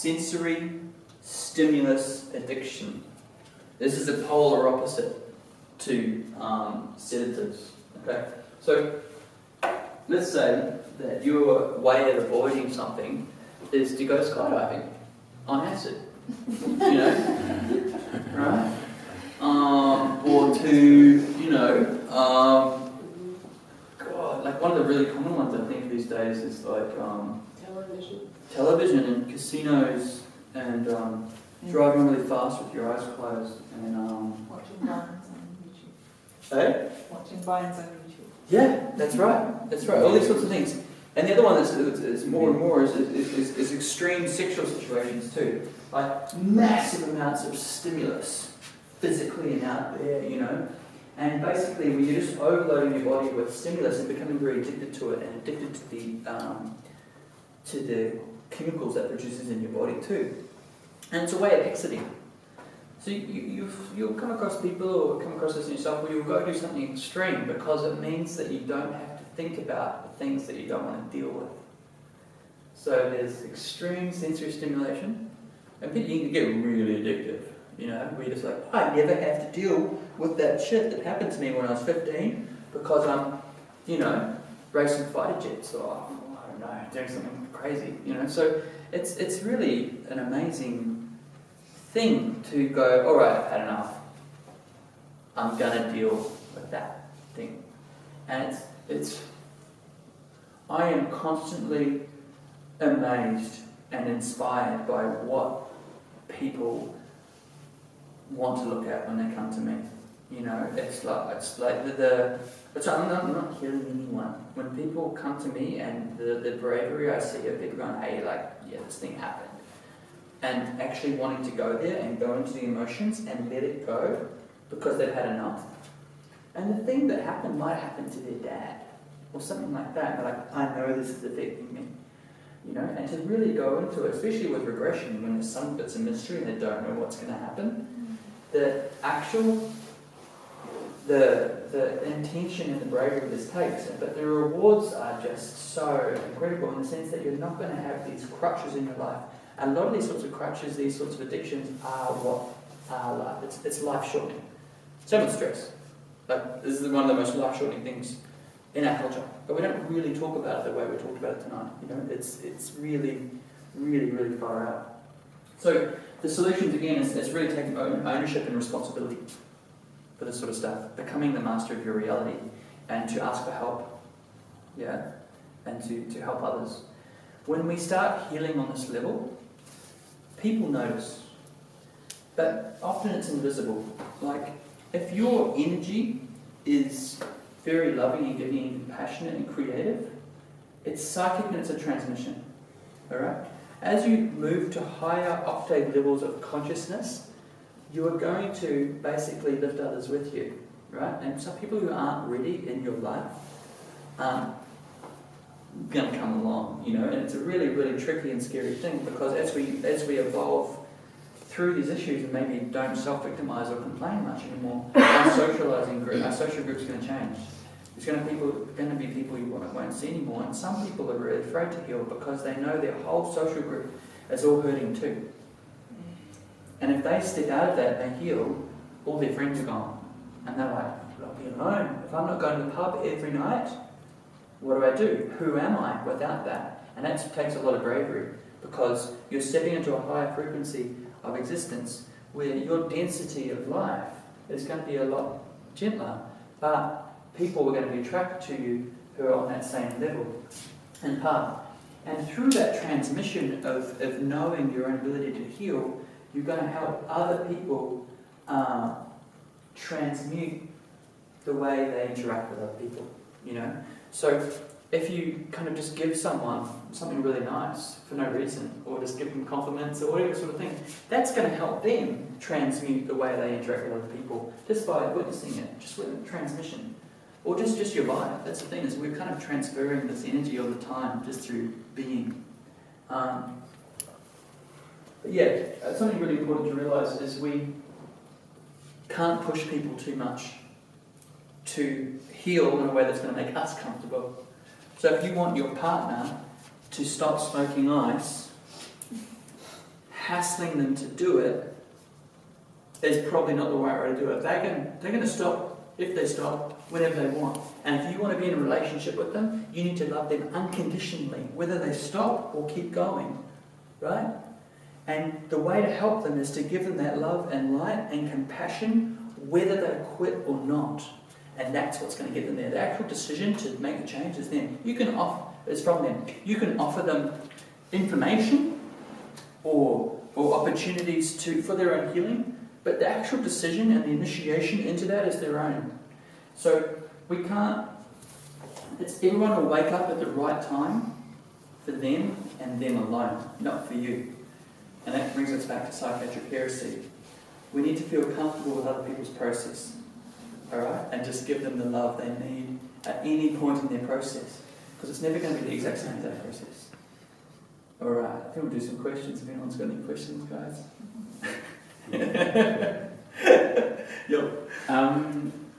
sensory stimulus addiction. This is the polar opposite to sedatives. Okay, so let's say that your way of avoiding something is to go skydiving on acid, you know, right? Or to, God, like one of the really common ones I think these days is like television and casinos and driving really fast with your eyes closed and watching Vines on YouTube. eh? Watching Vines on YouTube. Yeah, that's right. That's right. All these sorts of things. And the other one that's more and more is extreme sexual situations too. Like massive amounts of stimulus, physically and out there, you know. And basically, when you're just overloading your body with stimulus and becoming very addicted to it and addicted to the chemicals that produces in your body too. And it's a way of exiting. So you'll come across people or come across this in yourself where you'll go do something extreme because it means that you don't have to think about the things that you don't want to deal with. So there's extreme sensory stimulation, and you can get really addictive, you know, where you're just like, I never have to deal with that shit that happened to me when I was 15 because I'm, you know, racing fighter jets or, I don't know, doing something crazy, you know. So it's really an amazing thing to go, all right, I've had enough. I'm gonna deal with that thing. And I am constantly amazed and inspired by what people want to look at when they come to me. You know, it's like I'm not killing anyone. When people come to me and the bravery I see of people going, hey, like, yeah, this thing happened. And actually wanting to go there and go into the emotions and let it go because they've had enough. And the thing that happened might happen to their dad or something like that. They're like, I know this is affecting me. You know, and to really go into it, especially with regression, when there's some bits of mystery and they don't know what's going to happen, the intention and the bravery this takes, but the rewards are just so incredible in the sense that you're not going to have these crutches in your life. A lot of these sorts of crutches, these sorts of addictions are what are life. It's life-shortening. So much stress. Like, this is one of the most life-shortening things in our culture. But we don't really talk about it the way we talked about it tonight. You know, it's really, really, really far out. So the solutions, again, is really taking ownership and responsibility for this sort of stuff. Becoming the master of your reality and to ask for help. Yeah? And to help others. When we start healing on this level, people notice, but often it's invisible. Like, if your energy is very loving and giving and compassionate and creative, it's psychic and it's a transmission. Alright? As you move to higher octave levels of consciousness, you are going to basically lift others with you. Right? And some people who aren't ready in your life aren't going to come along, you know, and it's a really, really tricky and scary thing because as we evolve through these issues and maybe don't self-victimize or complain much anymore, our social group's going to change. There's going to be people you won't see anymore, and some people are really afraid to heal because they know their whole social group is all hurting too. And if they step out of that and they heal, all their friends are gone, and they're like, I'll be alone. If I'm not going to the pub every night, what do? Who am I without that? And that takes a lot of bravery because you're stepping into a higher frequency of existence where your density of life is going to be a lot gentler, but people are going to be attracted to you who are on that same level and path. And through that transmission of knowing your own ability to heal, you're going to help other people transmute the way they interact with other people, you know? So if you kind of just give someone something really nice for no reason, or just give them compliments or whatever sort of thing, that's going to help them transmute the way they interact with other people just by witnessing it, just with transmission. Or just your vibe. That's the thing, is we're kind of transferring this energy all the time just through being. But yeah, something really important to realise is we can't push people too much to heal in a way that's going to make us comfortable. So if you want your partner to stop smoking ice, hassling them to do it is probably not the right way to do it. They're going to stop if they stop whenever they want. And if you want to be in a relationship with them, you need to love them unconditionally, whether they stop or keep going, right? And the way to help them is to give them that love and light and compassion, whether they quit or not. And that's what's going to get them there. The actual decision to make the change is them. It's from them. You can offer them information or opportunities for their own healing, but the actual decision and the initiation into that is their own. So we can't. Everyone will wake up at the right time for them and them alone, not for you. And that brings us back to psychiatric heresy. We need to feel comfortable with other people's process, all right, and just give them the love they need at any point in their process, because it's never going to be the exact same as our process. All right, I think we'll do some questions if anyone's got any questions, guys. Yep.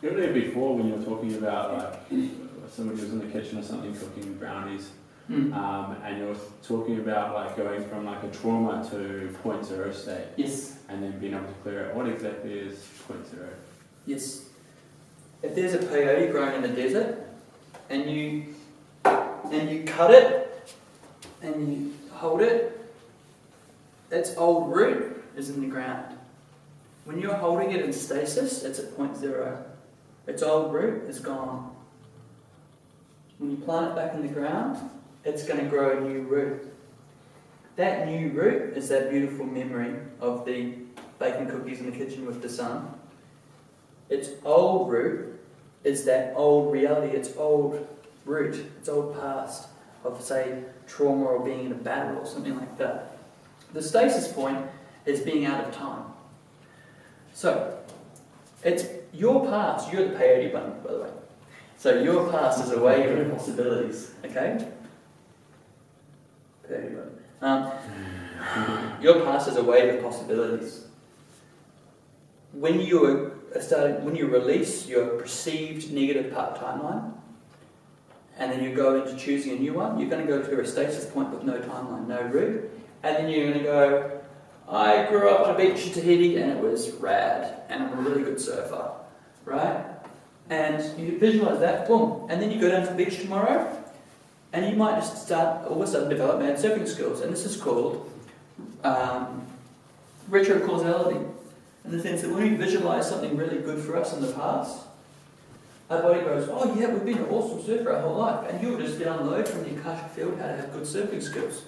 Earlier before, when you were talking about like somebody was in the kitchen or something cooking brownies, and you were talking about like going from like a trauma to 0.0 state. Yes. And then being able to clear it. What exactly is 0.0? Yes. If there's a peyote growing in the desert, and you cut it, and you hold it, its old root is in the ground. When you're holding it in stasis, it's at 0.0. Its old root is gone. When you plant it back in the ground, it's going to grow a new root. That new root is that beautiful memory of the baking cookies in the kitchen with the sun. Its old root is that old reality, its old root, its old past of, say, trauma or being in a battle or something like that. The stasis point is being out of time. So, it's your past. You're the peyote bunny, by the way. So your past is a wave of possibilities, okay? Peyote bunny. Your past is a wave of possibilities. When you release your perceived negative timeline, and then you go into choosing a new one, you're going to go to a stasis point with no timeline, no root, and then you're going to go, I grew up on a beach in Tahiti and it was rad, and I'm a really good surfer, right? And you visualize that, boom, and then you go down to the beach tomorrow, and you might just all of a sudden develop mad surfing skills, and this is called retrocausality, in the sense that when we visualize something really good for us in the past, our body goes, oh yeah, we've been an awesome surfer our whole life, and you'll just download from the Akashic field how to have good surfing skills.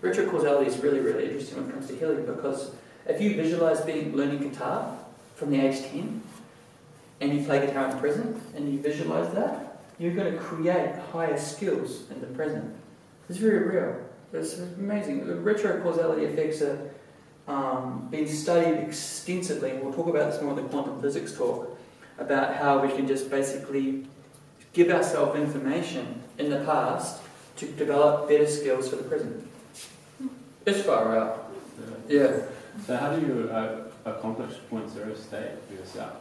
Retrocausality is really, really interesting when it comes to healing, because if you visualize learning guitar from the age 10, and you play guitar in the present, and you visualize that, you're going to create higher skills in the present. It's very real. It's amazing. The retrocausality effects are being studied extensively, and we'll talk about this more in the quantum physics talk, about how we can just basically give ourselves information in the past to develop better skills for the present. It's far out. Yeah. So how do you accomplish 0.0 state for yourself?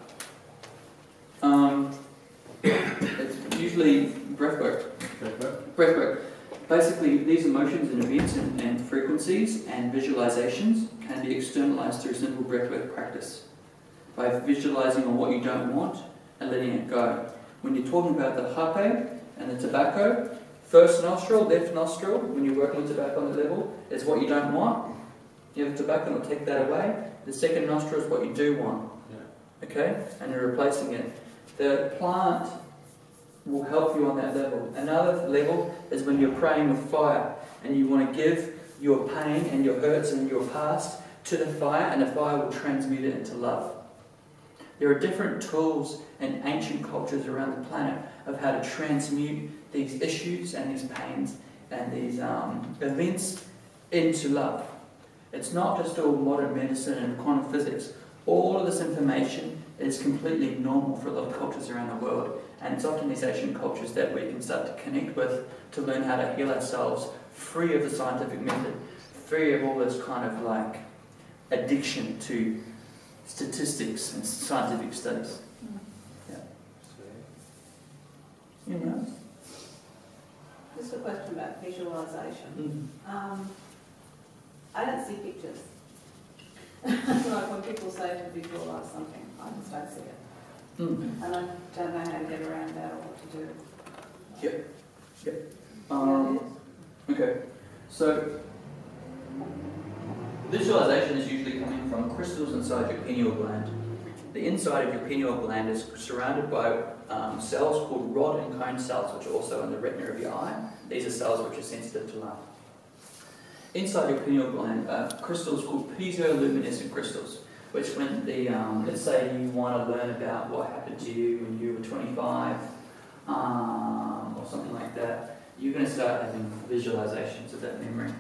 It's usually breathwork. Breathwork. Basically, these emotions and events and frequencies and visualizations can be externalized through simple breathwork practice by visualizing on what you don't want and letting it go. When you're talking about the hape and the tobacco, first nostril, left nostril, when you're working with tobacco on the level, is what you don't want. You have tobacco and it'll take that away. The second nostril is what you do want. Yeah. Okay? And you're replacing it. The plant will help you on that level. Another level is when you're praying with fire and you want to give your pain and your hurts and your past to the fire, and the fire will transmute it into love. There are different tools in ancient cultures around the planet of how to transmute these issues and these pains and these events into love. It's not just all modern medicine and quantum physics. All of this information is completely normal for a lot of cultures around the world, and it's often these Asian cultures that we can start to connect with to learn how to heal ourselves free of the scientific method, free of all this kind of like addiction to statistics and scientific studies. Yeah. You know? Just a question about visualization. I don't see pictures. Like when people say to visualise something, I just don't see it. Mm. And I don't know how to get around that or what to do. Okay, so visualization is usually coming from crystals inside your pineal gland. The inside of your pineal gland is surrounded by cells called rod and cone cells, which are also in the retina of your eye. These are cells which are sensitive to light. Inside your pineal gland are crystals called piezoluminescent crystals, which when let's say you want to learn about what happened to you when you were 25, or something like that, you're going to start having visualizations of that memory.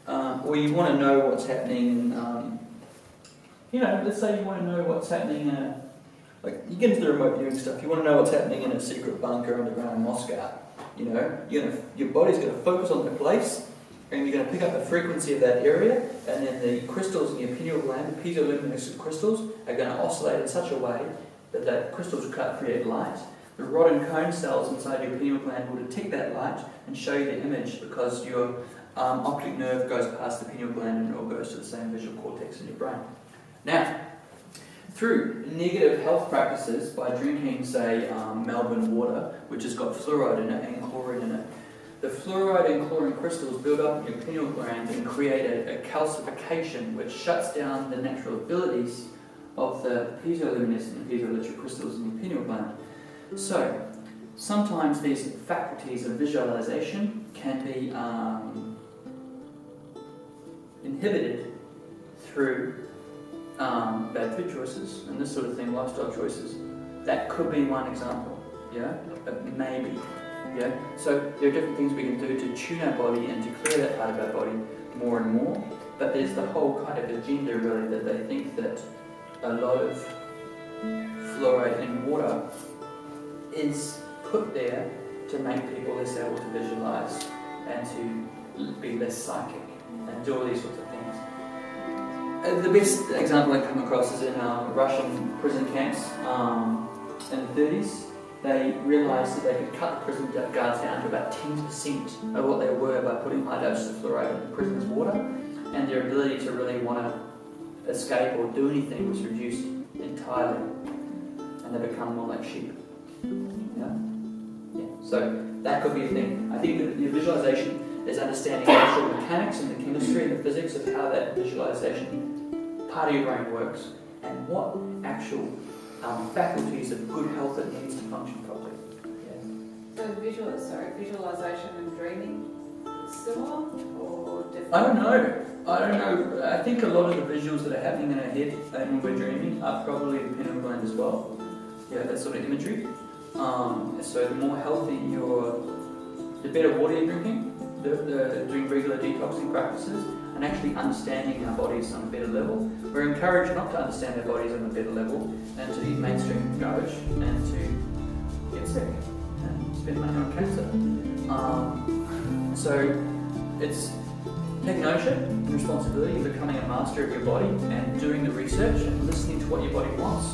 Or you want to know what's happening, let's say you want to know what's happening like you get into the remote viewing stuff, you want to know what's happening in a secret bunker underground in Moscow. Your body's going to focus on the place, and you're going to pick up the frequency of that area, and then the crystals in your pineal gland, the piezoluminescent crystals, are going to oscillate in such a way that the crystals create light. The rod and cone cells inside your pineal gland will detect that light and show you the image because your optic nerve goes past the pineal gland and it all goes to the same visual cortex in your brain. Now, through negative health practices, by drinking, say, Melbourne water, which has got fluoride in it and chlorine in it, the fluoride and chlorine crystals build up in your pineal gland and create a calcification which shuts down the natural abilities of the piezoluminescent and piezoelectric crystals in your pineal gland. So, sometimes these faculties of visualization can be inhibited through bad food choices and this sort of thing, lifestyle choices. That could be one example, maybe. So there are different things we can do to tune our body and to clear that part of our body more and more. But there's the whole kind of agenda really that they think that a lot of fluoride in water is put there to make people less able to visualize and to be less psychic and do all these sorts of things. The best example I come across is in Russian prison camps in the 30s. They realised that they could cut the prison guards down to about 10% of what they were by putting high doses of fluoride in the prisoners' water, and their ability to really want to escape or do anything was reduced entirely, and they become more like sheep. So that could be a thing. I think that the visualization is understanding the actual mechanics and the chemistry and the physics of how that visualization part of your brain works and what actual faculties of good health it needs to function properly. So visualization and dreaming similar or different? I don't know. I think a lot of the visuals that are happening in our head when we're dreaming are probably the pineal gland as well. That sort of imagery. So the more healthy the better water you're drinking, doing regular detoxing practices, and actually understanding our bodies on a better level. We're encouraged not to understand our bodies on a better level and to eat mainstream garbage and to get sick and spend money on cancer. So it's taking ownership and responsibility, becoming a master of your body and doing the research and listening to what your body wants